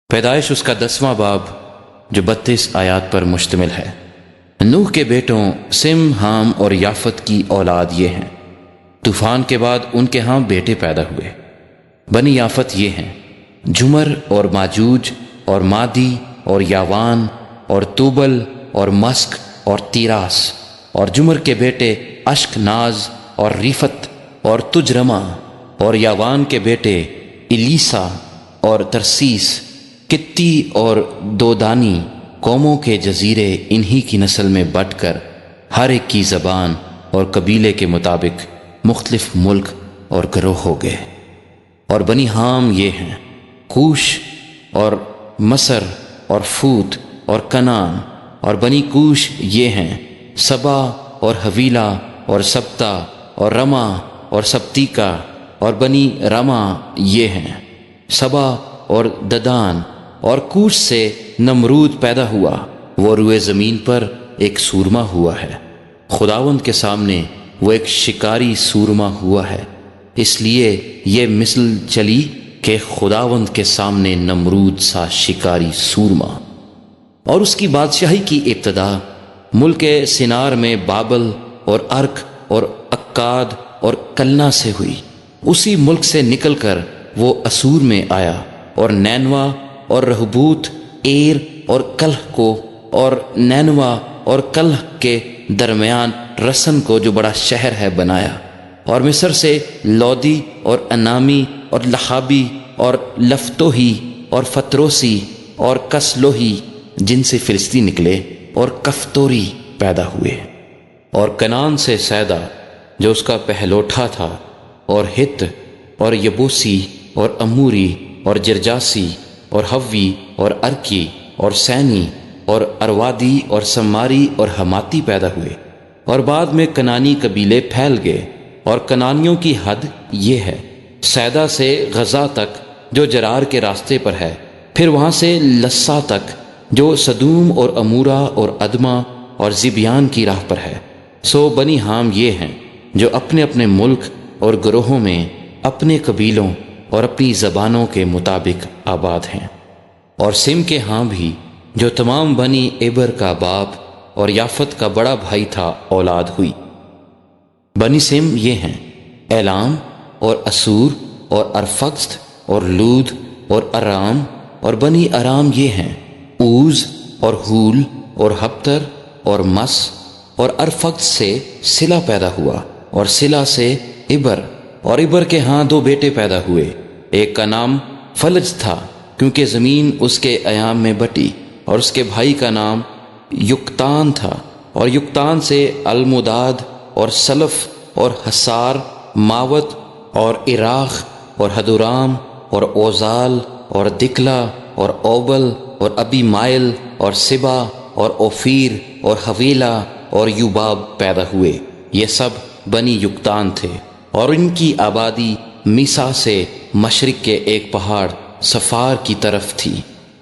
پیدائش اس کا 10واں باب جو 32 آیات پر مشتمل ہے۔ نوح کے بیٹوں سم، حام اور یافت کی اولاد یہ ہیں۔ طوفان کے بعد ان کے ہاں بیٹے پیدا ہوئے۔ بنی یافت یہ ہیں: جمر اور ماجوج اور مادی اور یاوان اور توبل اور مسک اور تیراس۔ اور جمر کے بیٹے اشک ناز اور ریفت اور تجرما، اور یاوان کے بیٹے الیسا اور ترسیس، کتی اور دودانی۔ قوموں کے جزیرے انہی کی نسل میں بٹ کر ہر ایک کی زبان اور قبیلے کے مطابق مختلف ملک اور گروہ ہو گئے۔ اور بنی حام یہ ہیں: کوش اور مصر اور فوت اور کنان۔ اور بنی کوش یہ ہیں: سبا اور حویلہ اور سبتا اور رما اور سبتیکا۔ اور بنی رما یہ ہیں: سبا اور ددان۔ اور کوش سے نمرود پیدا ہوا، وہ روئے زمین پر ایک سورما ہوا ہے۔ خداوند کے سامنے وہ ایک شکاری سورما ہوا ہے، اس لیے یہ مثل چلی کہ خداوند کے سامنے نمرود سا شکاری سورما۔ اور اس کی بادشاہی کی ابتدا ملک سنار میں بابل اور ارک اور اکاد اور کلنا سے ہوئی۔ اسی ملک سے نکل کر وہ اسور میں آیا، اور نینوا اور رہبوت، ایر اور کلہ کو، اور نینوا اور کلہ کے درمیان رسن کو جو بڑا شہر ہے بنایا۔ اور مصر سے لودی اور انامی اور لہابی اور لفتوہی اور فتروسی اور کسلوہی، جن سے فلسطی نکلے، اور کفتوری پیدا ہوئے۔ اور کنان سے سیدا جو اس کا پہلوٹھا تھا، اور ہت اور یبوسی اور اموری اور جرجاسی اور ہوی اور ارکی اور سینی اور اروادی اور سماری اور حماتی پیدا ہوئے۔ اور بعد میں کنانی قبیلے پھیل گئے۔ اور کنانیوں کی حد یہ ہے: سیدا سے غزہ تک جو جرار کے راستے پر ہے، پھر وہاں سے لسا تک جو سدوم اور امورا اور ادما اور زبیان کی راہ پر ہے۔ سو بنی حام یہ ہیں جو اپنے اپنے ملک اور گروہوں میں اپنے قبیلوں اور اپنی زبانوں کے مطابق آباد ہیں۔ اور سم کے ہاں بھی جو تمام بنی عبر کا باپ اور یافت کا بڑا بھائی تھا اولاد ہوئی۔ بنی سم یہ ہیں: ایلام اور اسور اور ارفکسد اور لود اور ارام۔ اور بنی ارام یہ ہیں: اوز اور ہول اور ہپتر اور مس۔ اور ارفکسد سے سلا پیدا ہوا، اور سلا سے عبر۔ اور عبر کے ہاں 2 بیٹے پیدا ہوئے، ایک کا نام فلج تھا کیونکہ زمین اس کے ایام میں بٹی، اور اس کے بھائی کا نام یکتان تھا۔ اور یکتان سے المداد اور سلف اور حسار، ماوت اور عراق اور حدورام اور اوزال اور دکلا اور اوبل اور ابی مائل اور سبا اور اوفیر اور حویلہ اور یوباب پیدا ہوئے۔ یہ سب بنی یکتان تھے، اور ان کی آبادی میسا سے مشرق کے ایک پہاڑ صفار کی طرف تھی۔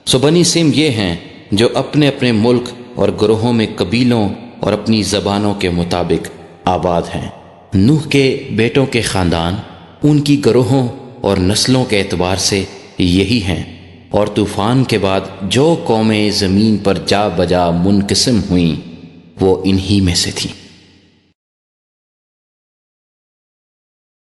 سو بنی سم یہ ہیں جو اپنے اپنے ملک اور گروہوں میں قبیلوں اور اپنی زبانوں کے مطابق آباد ہیں۔ نوح کے بیٹوں کے خاندان ان کی گروہوں اور نسلوں کے اعتبار سے یہی ہیں۔ اور طوفان کے بعد جو قومیں زمین پر جا بجا منقسم ہوئیں وہ انہی میں سے تھیں۔